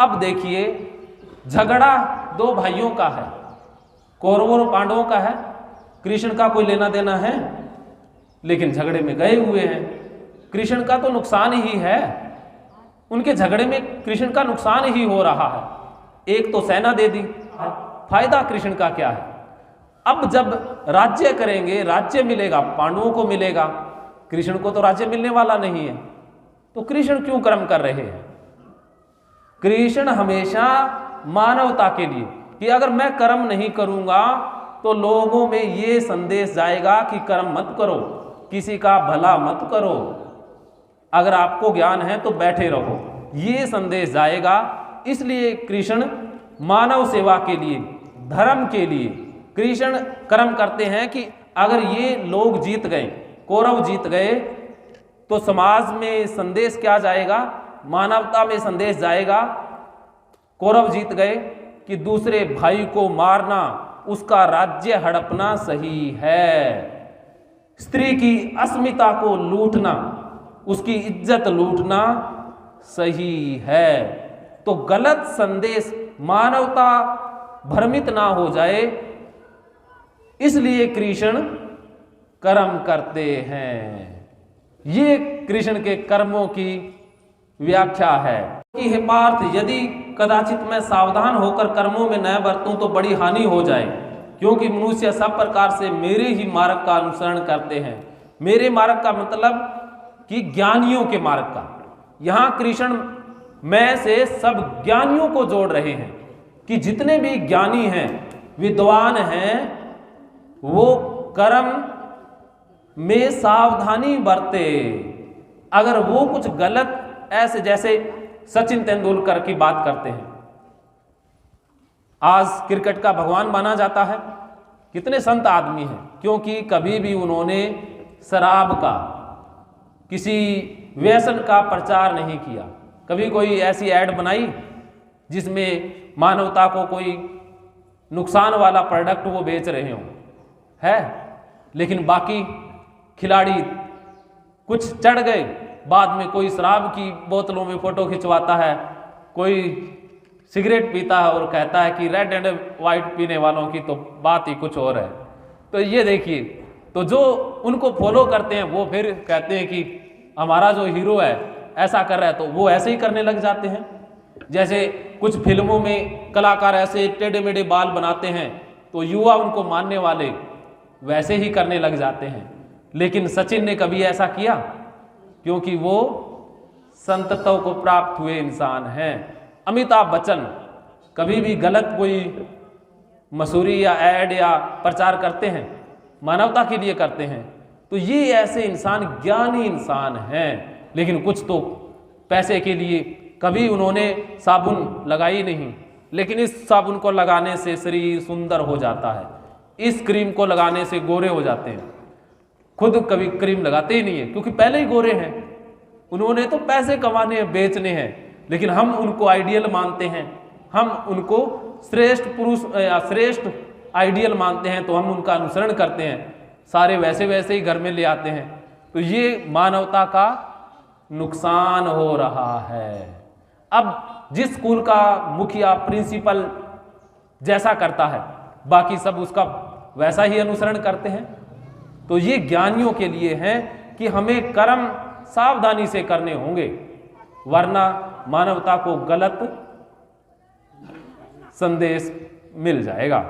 अब देखिए, झगड़ा दो भाइयों का है, कौरवों और पांडवों का है, कृष्ण का कोई लेना देना है, लेकिन झगड़े में गए हुए हैं। कृष्ण का तो नुकसान ही है, उनके झगड़े में कृष्ण का नुकसान ही हो रहा है। एक तो सेना दे दी, फायदा कृष्ण का क्या है? अब जब राज्य करेंगे, राज्य मिलेगा, पांडवों को मिलेगा, कृष्ण को तो राज्य मिलने वाला नहीं है। तो कृष्ण क्यों कर्म कर रहे हैं? कृष्ण हमेशा मानवता के लिए, कि अगर मैं कर्म नहीं करूंगा तो लोगों में ये संदेश जाएगा कि कर्म मत करो, किसी का भला मत करो, अगर आपको ज्ञान है तो बैठे रहो, ये संदेश जाएगा। इसलिए कृष्ण मानव सेवा के लिए, धर्म के लिए कृष्ण कर्म करते हैं कि अगर ये लोग जीत गए, कौरव जीत गए, तो समाज में संदेश क्या जाएगा? मानवता में संदेश जाएगा। कौरव जीत गए कि दूसरे भाई को मारना, उसका राज्य हड़पना सही है, स्त्री की अस्मिता को लूटना, उसकी इज्जत लूटना सही है। तो गलत संदेश, मानवता भ्रमित ना हो जाए, इसलिए कृष्ण कर्म करते हैं। ये कृष्ण के कर्मों की व्याख्या है कि हे पार्थ, यदि कदाचित मैं सावधान होकर कर्मों में न बरतूं तो बड़ी हानि हो जाए, क्योंकि मनुष्य सब प्रकार से मेरे ही मार्ग का अनुसरण करते हैं। मेरे मार्ग का मतलब कि ज्ञानियों के मार्ग का। यहाँ कृष्ण मैं से सब ज्ञानियों को जोड़ रहे हैं कि जितने भी ज्ञानी हैं, विद्वान हैं, वो कर्म में सावधानी बरते। अगर वो कुछ गलत, ऐसे जैसे सचिन तेंदुलकर की बात करते हैं, आज क्रिकेट का भगवान माना जाता है, कितने संत आदमी हैं, क्योंकि कभी भी उन्होंने शराब का, किसी व्यसन का प्रचार नहीं किया। कभी कोई ऐसी ऐड बनाई जिसमें मानवता को कोई नुकसान वाला प्रोडक्ट वो बेच रहे हों, है? लेकिन बाकी खिलाड़ी कुछ चढ़ गए, बाद में कोई शराब की बोतलों में फोटो खिंचवाता है, कोई सिगरेट पीता है और कहता है कि रेड एंड वाइट पीने वालों की तो बात ही कुछ और है। तो ये देखिए, तो जो उनको फॉलो करते हैं वो फिर कहते हैं कि हमारा जो हीरो है ऐसा कर रहा है, तो वो ऐसे ही करने लग जाते हैं। जैसे कुछ फिल्मों में कलाकार ऐसे टेढ़े मेढ़े बाल बनाते हैं, तो युवा उनको मानने वाले वैसे ही करने लग जाते हैं। लेकिन सचिन ने कभी ऐसा किया? क्योंकि वो संतत्व को प्राप्त हुए इंसान हैं। अमिताभ बच्चन कभी भी गलत कोई मसूरी या ऐड या प्रचार करते हैं, मानवता के लिए करते हैं। तो ये ऐसे इंसान ज्ञानी इंसान हैं। लेकिन कुछ तो पैसे के लिए, कभी उन्होंने साबुन लगाई नहीं, लेकिन इस साबुन को लगाने से शरीर सुंदर हो जाता है, इस क्रीम को लगाने से गोरे हो जाते हैं। खुद कभी क्रीम लगाते ही नहीं है, क्योंकि पहले ही गोरे हैं। उन्होंने तो पैसे कमाने हैं, बेचने हैं, लेकिन हम उनको आइडियल मानते हैं, हम उनको श्रेष्ठ पुरुष या श्रेष्ठ आइडियल मानते हैं, तो हम उनका अनुसरण करते हैं, सारे वैसे वैसे ही घर में ले आते हैं। तो ये मानवता का नुकसान हो रहा है। अब जिस स्कूल का मुखिया, प्रिंसिपल जैसा करता है, बाकी सब उसका वैसा ही अनुसरण करते हैं। तो ये ज्ञानियों के लिए है कि हमें कर्म सावधानी से करने होंगे, वरना मानवता को गलत संदेश मिल जाएगा।